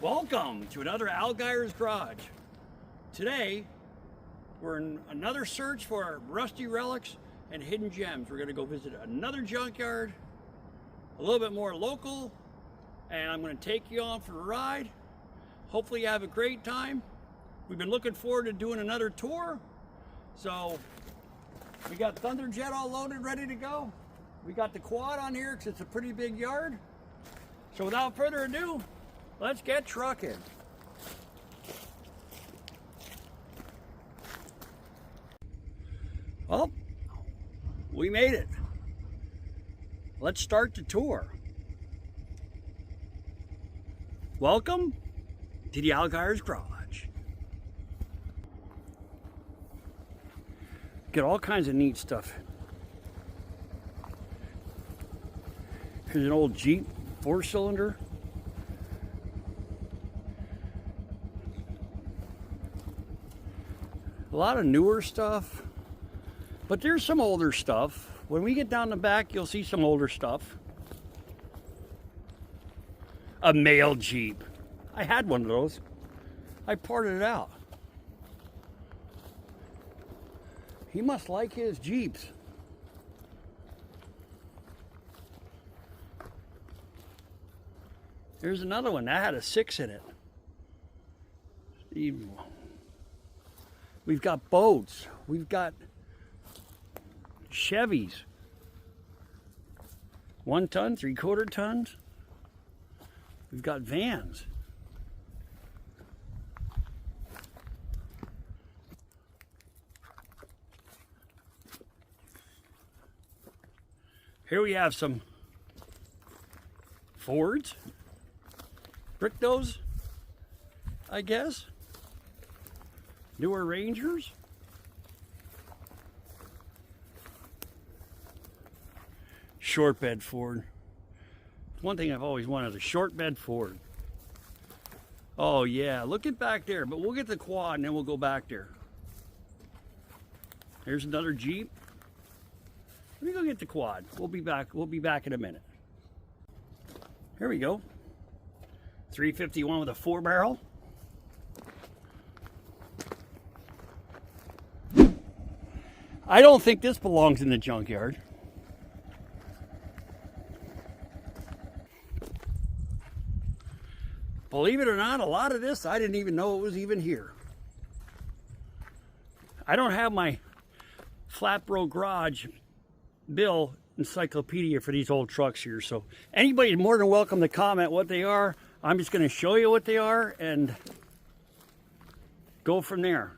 Welcome to another Al Geyer's Garage. Today, we're in another search for rusty relics and hidden gems. We're going to go visit another junkyard, a little bit more local, and I'm going to take you on for a ride. Hopefully you have a great time. We've been looking forward to doing another tour. So, we got Thunderjet all loaded, ready to go. We got the quad on here because it's a pretty big yard. So without further ado, let's get trucking. Well, we made it. Let's start the tour. Welcome to the Al Geyer's Garage. Get all kinds of neat stuff. Here's an old Jeep 4-cylinder. A lot of newer stuff, but there's some older stuff. When we get down the back, you'll see some older stuff. A mail Jeep. I had one of those. I parted it out. He must like his Jeeps. There's another one that had a 6 in it. We've got boats. We've got Chevys. 1 ton, 3/4 tons. We've got vans. Here we have some Fords. Brick those, I guess. Newer Rangers. Short bed Ford. One thing I've always wanted, a short bed Ford. Oh yeah, look at back there, but we'll get the quad and then we'll go back there. There's another Jeep. Let me go get the quad. We'll be back in a minute. Here we go. 351 with a 4-barrel. I don't think this belongs in the junkyard. Believe it or not, a lot of this I didn't even know it was even here. I don't have my Flat Bro Garage Bill encyclopedia for these old trucks here, so anybody's more than welcome to comment what they are. I'm just going to show you what they are and go from there.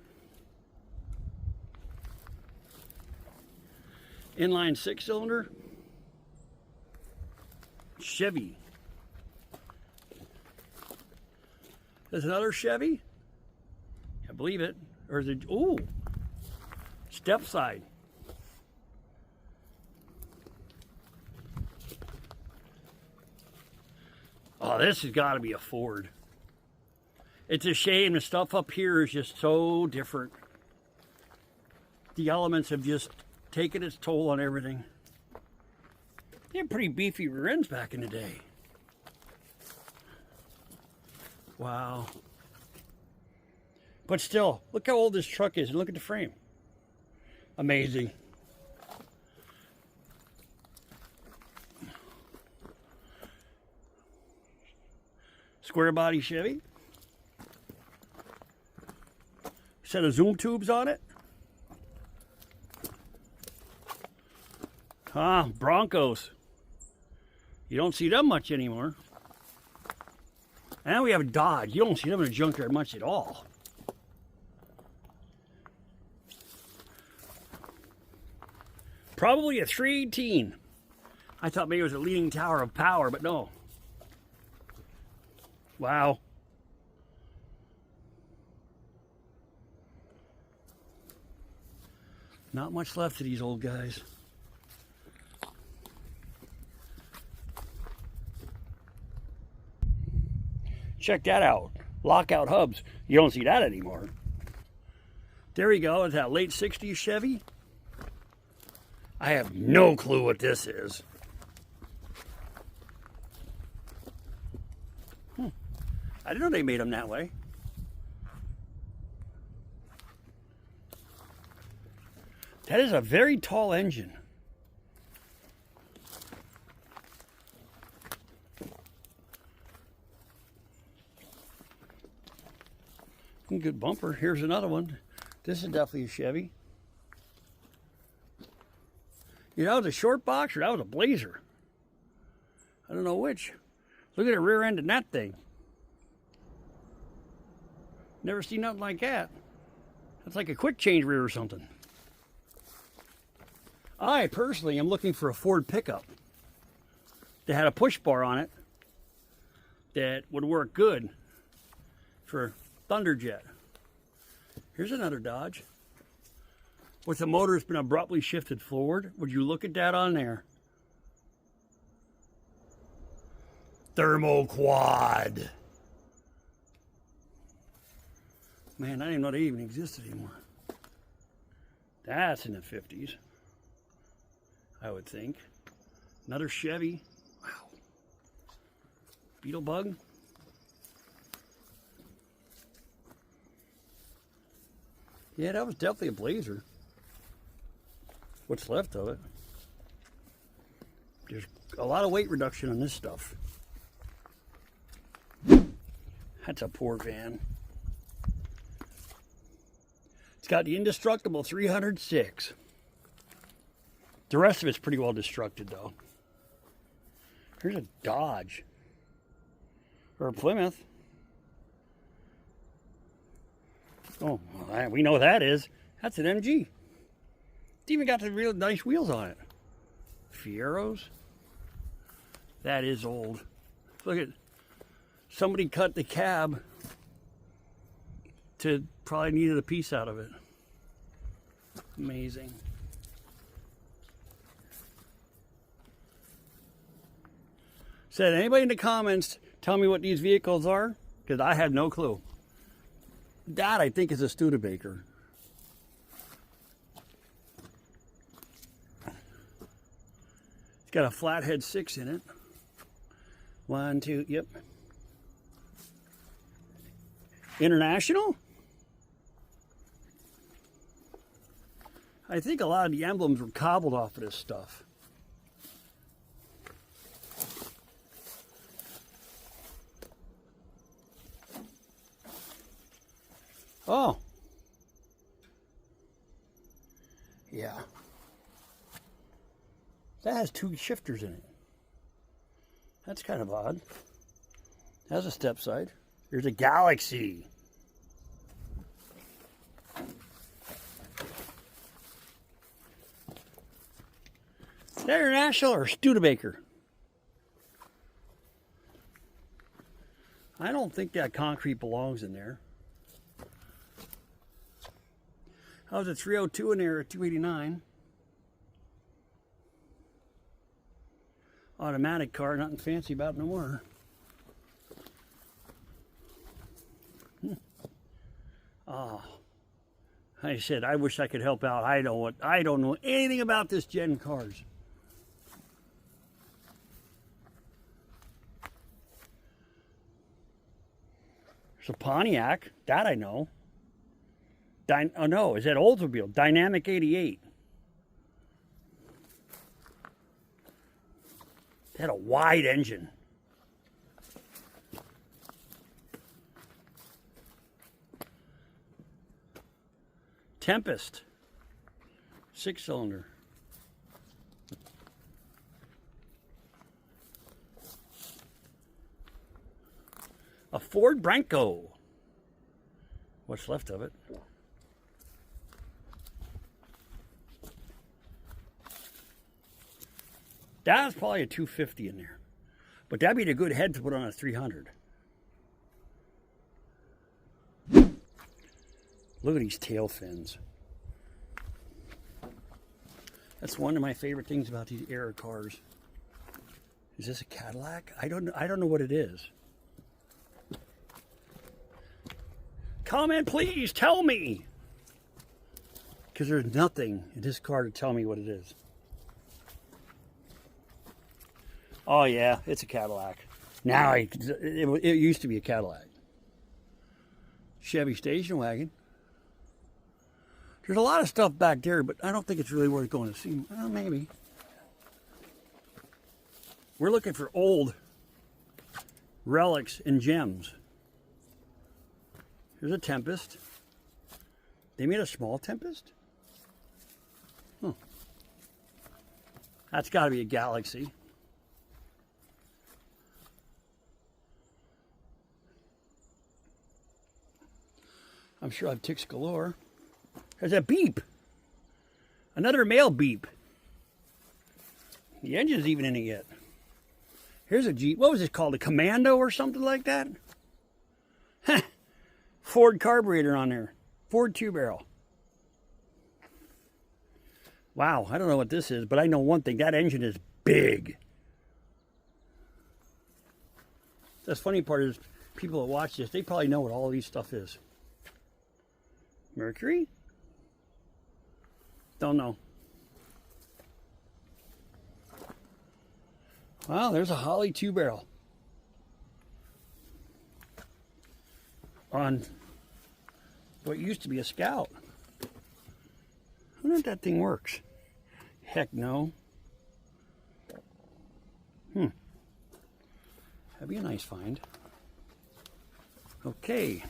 Inline 6-cylinder Chevy. There's another Chevy. I believe it. Or is it? Ooh, step side. Oh, this has got to be a Ford. It's a shame the stuff up here is just so different. The elements have just taken its toll on everything. They had pretty beefy rear ends back in the day. Wow. But still, look how old this truck is and look at the frame. Amazing. Square body Chevy. Set of zoom tubes on it. Broncos. You don't see them much anymore. And we have a Dodge. You don't see them in a junkyard much at all. Probably a 318. I thought maybe it was a leaning tower of power, but no. Wow. Not much left of these old guys. Check that out. Lockout hubs. You don't see that anymore. There we go. It's that late 60s Chevy. I have no clue what this is. I didn't know they made them that way. That is a very tall engine. Good bumper. Here's another one. This is definitely a Chevy. You know, that was a short box or that was a Blazer. I don't know which. Look at the rear end in that thing. Never seen nothing like that. That's like a quick change rear or something. I personally am looking for a Ford pickup that had a push bar on it that would work good for Thunderjet. Here's another Dodge with the motor has been abruptly shifted forward. Would you look at that on there? Thermo quad. Man, I didn't know they even existed anymore. That's in the 50s, I would think. Another Chevy. Wow. Beetle Bug. Yeah, that was definitely a Blazer. What's left of it. There's a lot of weight reduction on this stuff. That's a poor van. It's got the indestructible 306. The rest of it's pretty well destructed, though. Here's a Dodge. Or a Plymouth. Oh, we know what that is. That's an MG. It's even got the real nice wheels on it. Fieros. That is old. Look at, somebody cut the cab to probably needed a piece out of it. Amazing. Said anybody in the comments tell me what these vehicles are? Because I have no clue. That I think is a Studebaker. It's got a flathead 6 in it. 1, 2, yep. International? I think a lot of the emblems were cobbled off of this stuff. Oh. Yeah. That has 2 shifters in it. That's kind of odd. That's a step side. There's a Galaxy. Is that International or Studebaker? I don't think that concrete belongs in there. How's a 302 in there at 289? Automatic car, nothing fancy about no more. Oh, I said I wish I could help out. I don't know anything about this gen cars. There's a Pontiac, that I know. Oh no, is that Oldsmobile? Dynamic 88. It had a wide engine. Tempest. 6-cylinder. A Ford Bronco. What's left of it? That's probably a 250 in there. But that'd be a good head to put on a 300. Look at these tail fins. That's one of my favorite things about these era cars. Is this a Cadillac? I don't know what it is. Comment, please. Tell me. Because there's nothing in this car to tell me what it is. Oh yeah, it's a Cadillac. Now it used to be a Cadillac. Chevy station wagon. There's a lot of stuff back there, but I don't think it's really worth going to see. Well, maybe. We're looking for old relics and gems. Here's a Tempest. They made a small Tempest? Huh. That's got to be a Galaxy. I'm sure I've ticks galore. There's a beep. Another male beep. The engine's even in it yet. Here's a Jeep. What was this called? A Commando or something like that? Ford carburetor on there. Ford 2-barrel. Wow, I don't know what this is, but I know one thing. That engine is big. The funny part is, people that watch this, they probably know what all of these stuff is. Mercury? Don't know. Wow, there's a Holly 2-barrel. On what used to be a Scout. I wonder if that thing works. Heck no. That'd be a nice find. Okay.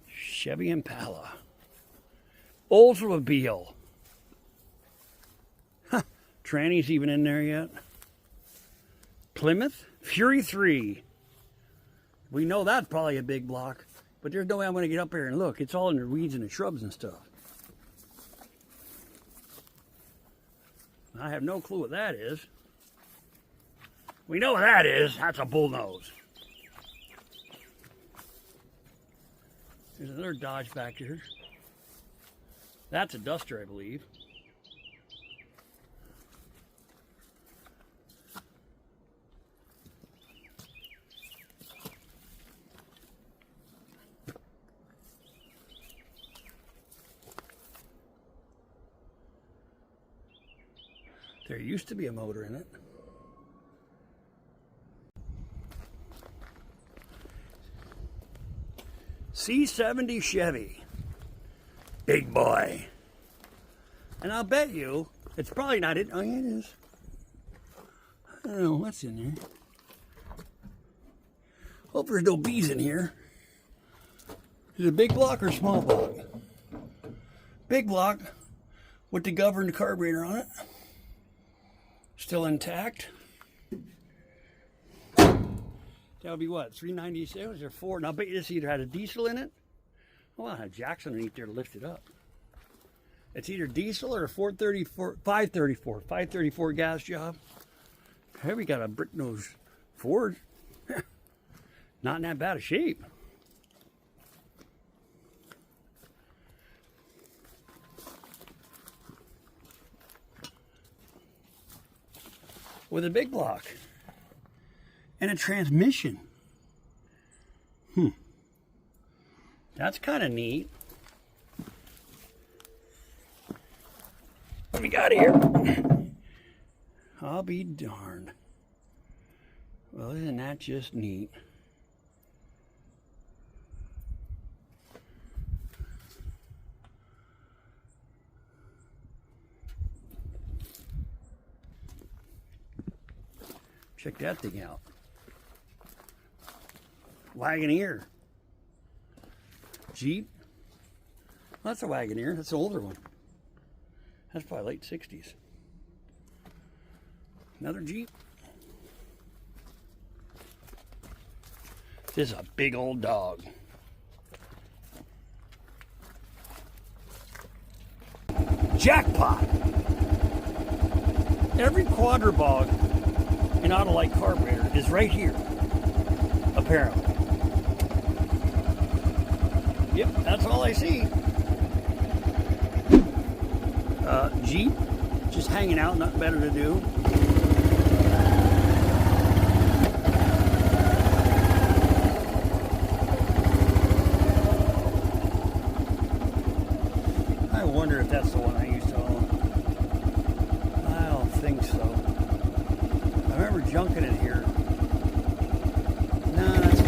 Chevy Impala. Oldsmobile. Huh. Tranny's even in there yet. Plymouth Fury 3. We know that's probably a big block, but there's no way I'm going to get up here and look. It's all in the weeds and the shrubs and stuff. I have no clue what that is. We know what that is. That's a bullnose. There's another Dodge back here. That's a Duster, I believe. There used to be a motor in it. C70 Chevy. Big boy. And I'll bet you, it's probably not it. Oh, yeah, it is. I don't know what's in there. Hope there's no bees in here. Is it a big block or small block? Big block with the governed carburetor on it. Still intact. That would be what, 396 or 4? Now I bet you this either had a diesel in it. Well, I had jacks underneath there to lift it up. It's either diesel or a 534 gas job. Here we got a brick nose Ford. Not in that bad a shape. With a big block. And a transmission. That's kind of neat. What we got here? I'll be darned. Well, isn't that just neat? Check that thing out. Wagoneer. Jeep. Well, that's a Wagoneer. That's an older one. That's probably late 60s. Another Jeep. This is a big old dog. Jackpot! Every quadribog in Autolite carburetor is right here, apparently. Yep, that's all I see. Jeep, just hanging out, nothing better to do. I wonder if that's that's the one I used to own? I don't think so. I remember junking it here. No, that's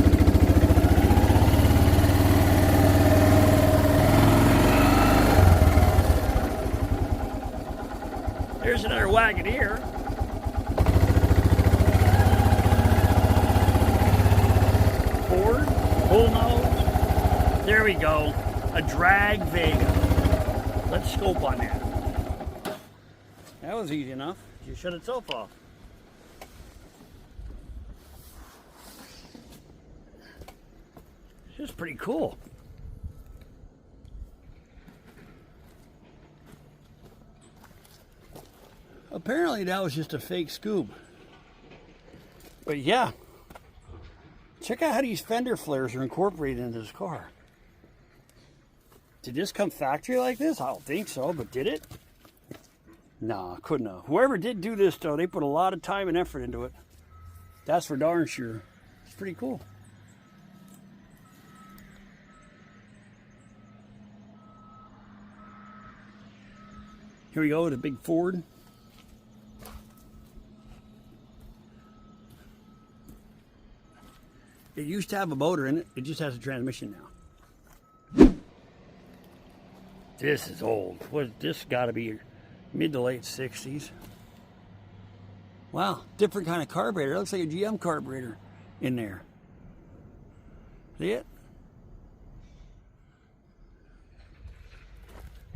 There's another Wagoneer. Ford, bullnose. There we go. A drag Vega. Let's scope on that. That was easy enough. You shut itself off. This is pretty cool. Apparently that was just a fake scoop. But yeah, check out how these fender flares are incorporated into this car. Did this come factory like this? I don't think so, but did it? Nah, couldn't have. Whoever did do this though, they put a lot of time and effort into it. That's for darn sure. It's pretty cool. Here we go with a big Ford. It used to have a motor in it. It just has a transmission now. This is old. This got to be mid to late 60s. Wow, different kind of carburetor. It looks like a GM carburetor in there. See it?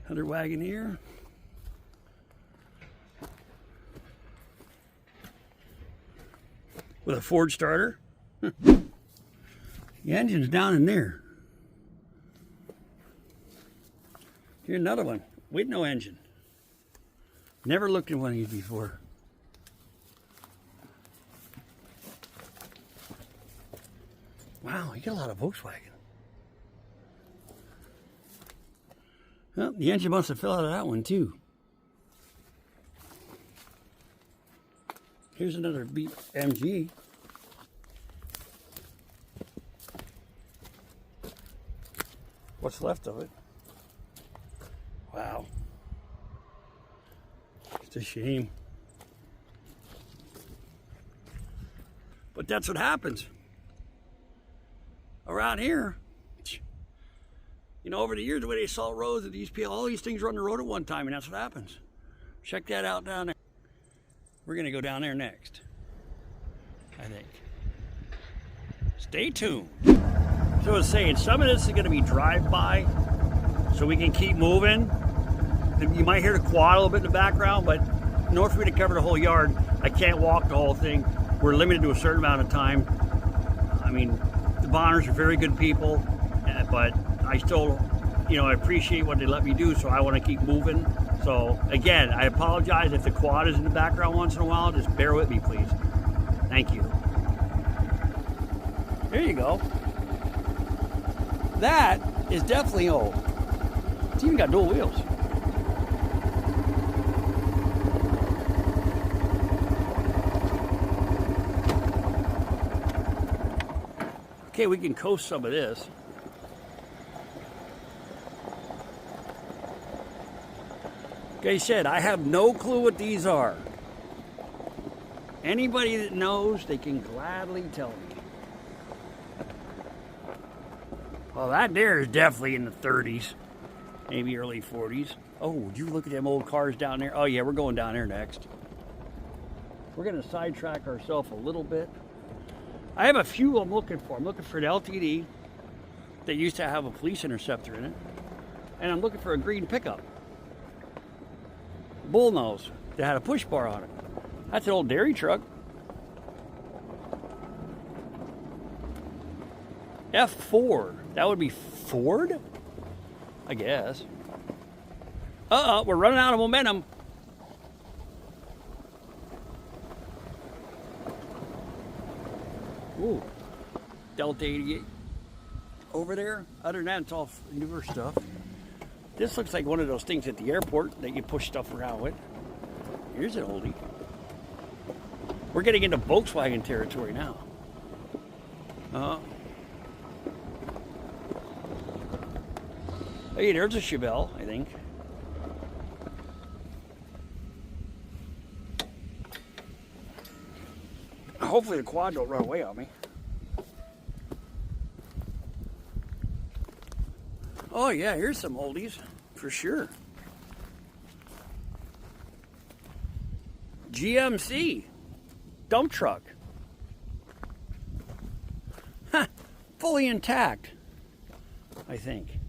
Another Wagoneer. With a Ford starter. The engine's down in there. Here's another one with no engine. Never looked at one of these before. Wow, you got a lot of Volkswagen. Well, the engine must have fell out of that one too. Here's another BMG. What's left of it? Wow. It's a shame. But that's what happens. Around here, you know, over the years, the way they salt roads, these people, all these things run the road at one time, and that's what happens. Check that out down there. We're going to go down there next, I think. Stay tuned. So I was saying, some of this is going to be drive-by, so we can keep moving. You might hear the quad a little bit in the background, but in order for me to cover the whole yard, I can't walk the whole thing. We're limited to a certain amount of time. I mean, the Bonners are very good people, but I still, you know, I appreciate what they let me do, so I want to keep moving. So, again, I apologize if the quad is in the background once in a while. Just bear with me, please. Thank you. There you go. That is definitely old. It's even got dual wheels. Okay, we can coast some of this. Like I said, I have no clue what these are. Anybody that knows, they can gladly tell me. Well, that there is definitely in the 30s, maybe early 40s. Oh, would you look at them old cars down there? Oh yeah, we're going down there next. We're going to sidetrack ourselves a little bit. I have a few I'm looking for. I'm looking for an LTD that used to have a police interceptor in it. And I'm looking for a green pickup. Bullnose that had a push bar on it. That's an old dairy truck. F4. That would be Ford? I guess. We're running out of momentum. Ooh. Delta 88 over there. Other than that, it's all newer stuff. This looks like one of those things at the airport that you push stuff around with. Here's an oldie. We're getting into Volkswagen territory now. Hey, there's a Chevelle, I think. Hopefully the quad don't run away on me. Oh yeah, here's some oldies, for sure. GMC dump truck. Huh, fully intact, I think.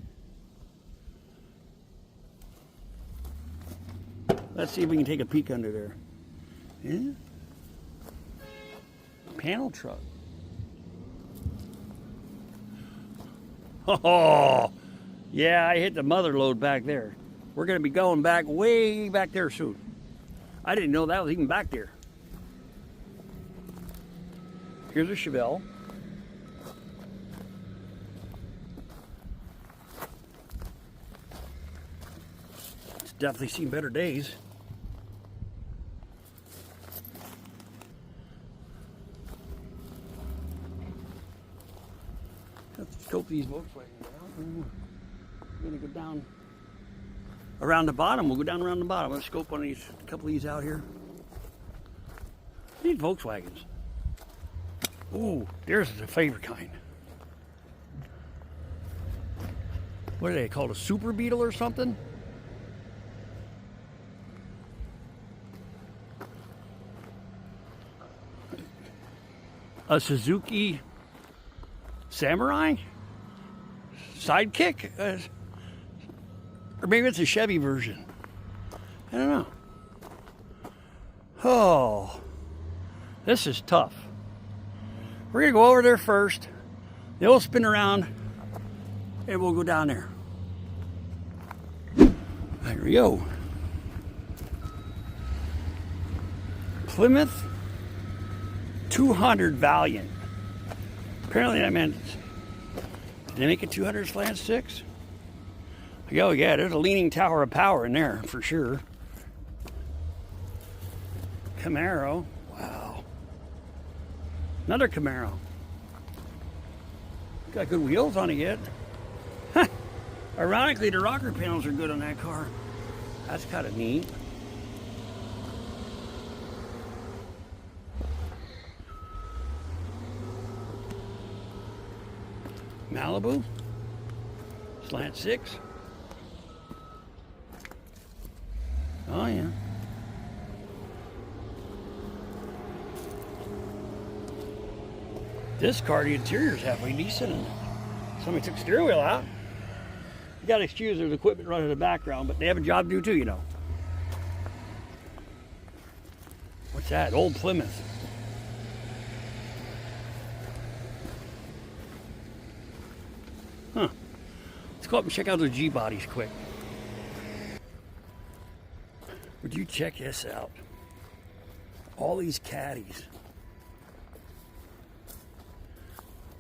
Let's see if we can take a peek under there. Yeah. Panel truck. Oh, yeah, I hit the mother lode back there. We're going to be going back way back there soon. I didn't know that was even back there. Here's a Chevelle. It's definitely seen better days. Let's scope these Volkswagens out. We're going to go down around the bottom. We'll go down around the bottom. Let's scope one of these, a couple of these out here. These Volkswagens. Ooh, theirs is a favorite kind. What are they called? A Super Beetle or something? A Suzuki Samurai? Sidekick? Or maybe it's a Chevy version. I don't know. Oh, this is tough. We're going to go over there first. Then we'll spin around and we'll go down there. There we go. Plymouth 200 Valiant. Apparently I meant, did they make a 200 slant 6? Oh yeah, there's a leaning tower of power in there for sure. Camaro. Wow. Another Camaro. Got good wheels on it yet. Huh. Ironically, the rocker panels are good on that car. That's kind of neat. Malibu. Slant 6. Oh yeah. This car, the interior's halfway decent, and somebody took the steering wheel out. You gotta excuse there's equipment running in the background, but they have a job to do too, you know. What's that? Old Plymouth. Huh. Let's go up and check out those G-bodies quick. Would you check this out? All these caddies.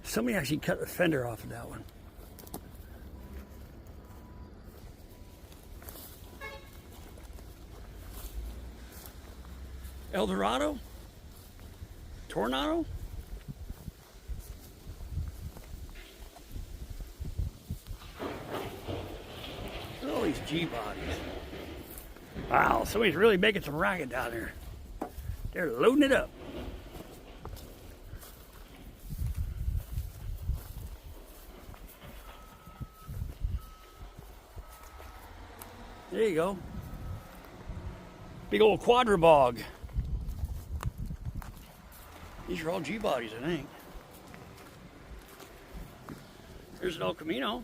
Somebody actually cut the fender off of that one. Eldorado? Tornado? Look at all these G-bodies. Wow, somebody's really making some racket down there. They're loading it up. There you go. Big old quadribog. These are all G-bodies, I think. There's an El Camino.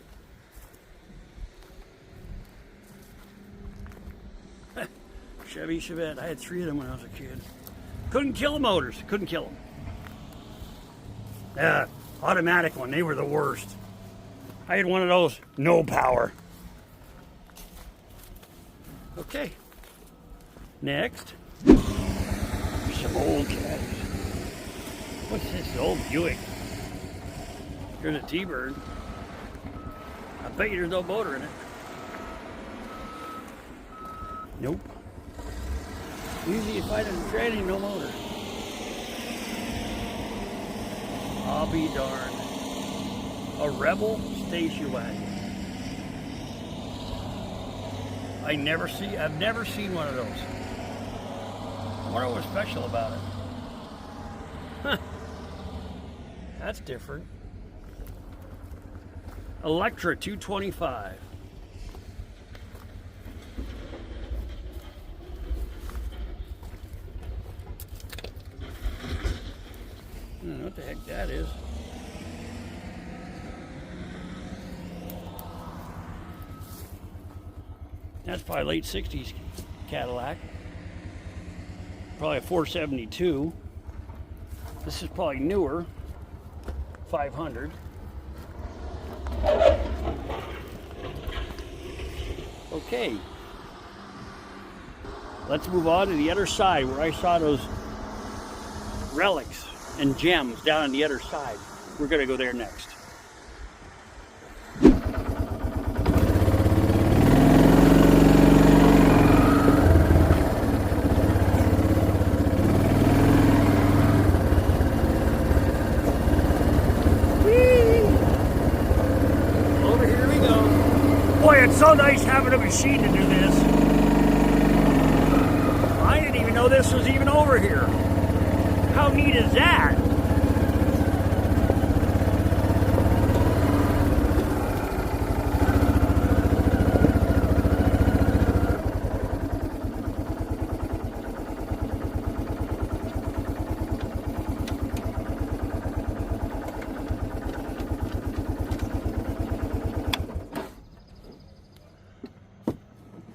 Chevy Chevette. I had 3 of them when I was a kid. Couldn't kill the motors. Couldn't kill them. Automatic one. They were the worst. I had one of those. No power. Okay. Next. Some old caddies. What's this? Old Buick. Here's a T-Bird. I bet you there's no motor in it. Nope. Usually you find it in tranny, no motor. I'll be darned. A Rebel station wagon. I've never seen one of those. I wonder what's special about it. Huh. That's different. Electra 225. I don't know what the heck that is. That's probably late 60s Cadillac. Probably a 472. This is probably newer. 500. Okay. Let's move on to the other side where I saw those relics and gems down on the other side. We're going to go there next. It's so nice having a machine to do this. I didn't even know this was even over here. How neat is that?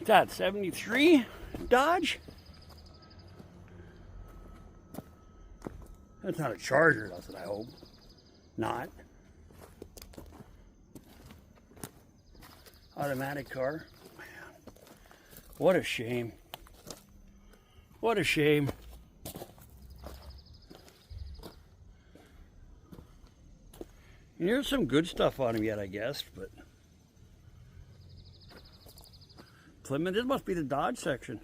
That 73 Dodge? That's not a Charger, that's what I hope. Not. Automatic car. Man, what a shame. What a shame. And there's some good stuff on him yet, I guess, but Plymouth, this must be the Dodge section.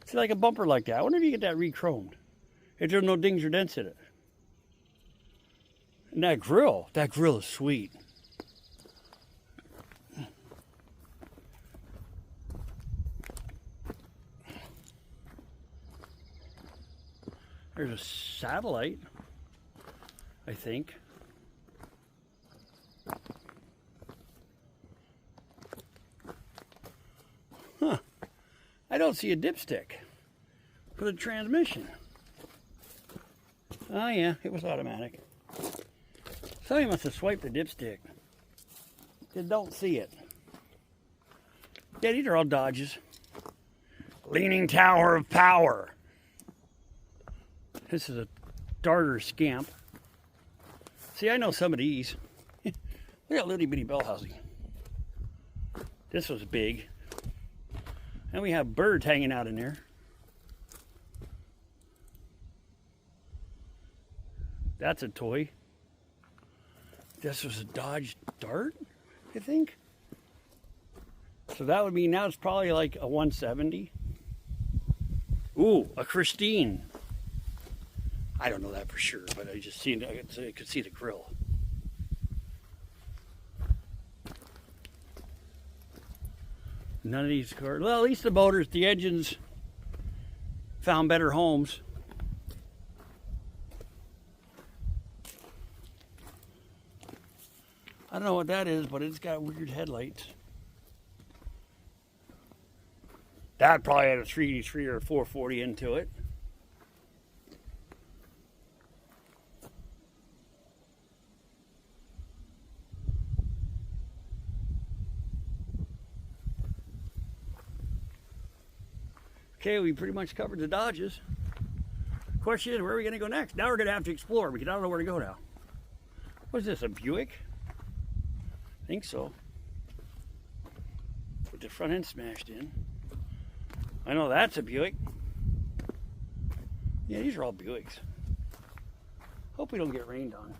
See, like a bumper like that. I wonder if you get that re-chromed. If there's no dings or dents in it. And that grill is sweet. There's a satellite, I think. Huh. I don't see a dipstick for the transmission. Oh yeah, it was automatic. Somebody must have swiped the dipstick. You don't see it. Yeah, these are all Dodges. Leaning Tower of Power. This is a darter scamp. See, I know some of these. Look at little bitty bell housing. This was big. And we have birds hanging out in there. That's a toy. This was a Dodge Dart, I think. So that would mean now it's probably like a 170. Ooh, a Christine. I don't know that for sure, but I just seen I could see the grill. None of these cars. Well, at least the motors, the engines found better homes. I don't know what that is, but it's got weird headlights. That probably had a 383 or a 440 into it. Okay, we pretty much covered the Dodges. Question is, where are we going to go next? Now we're going to have to explore because I don't know where to go now. What is this, a Buick? I think so. With the front end smashed in. I know that's a Buick. Yeah, these are all Buicks. Hope we don't get rained on.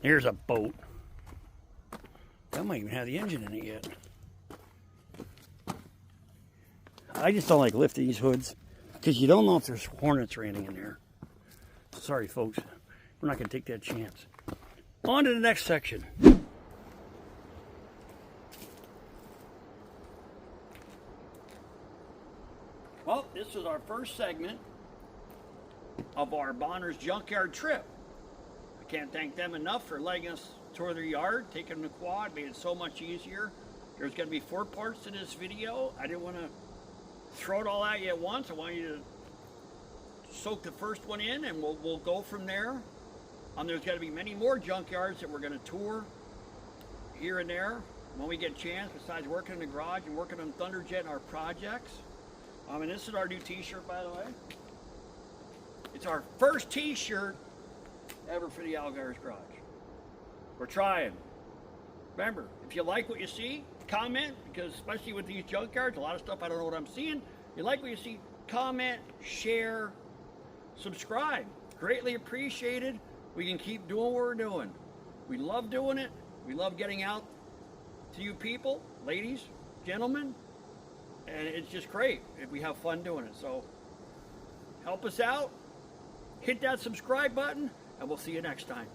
Here's a boat. That might even have the engine in it yet. I just don't like lifting these hoods because you don't know if there's hornets raining in there. Sorry, folks. We're not going to take that chance. On to the next section. Well, this is our first segment of our Bonner's Junkyard trip. I can't thank them enough for letting us tour their yard, taking the quad, made it so much easier. There's going to be 4 parts to this video. I didn't want to throw it all at you at once. I want you to soak the first one in, and we'll go from there. There's going to be many more junkyards that we're going to tour here and there when we get a chance, besides working in the garage and working on Thunderjet and our projects. And this is our new t-shirt, by the way. It's our first t-shirt ever for the Alguyer's Garage. We're trying. Remember, if you like what you see, comment, because especially with these junkyards, a lot of stuff I don't know what I'm seeing. You like what you see, comment, share, subscribe. Greatly appreciated. We can keep doing what we're doing. We love doing it. We love getting out to you people, ladies, gentlemen, and it's just great if we have fun doing it. So help us out, hit that subscribe button, and we'll see you next time.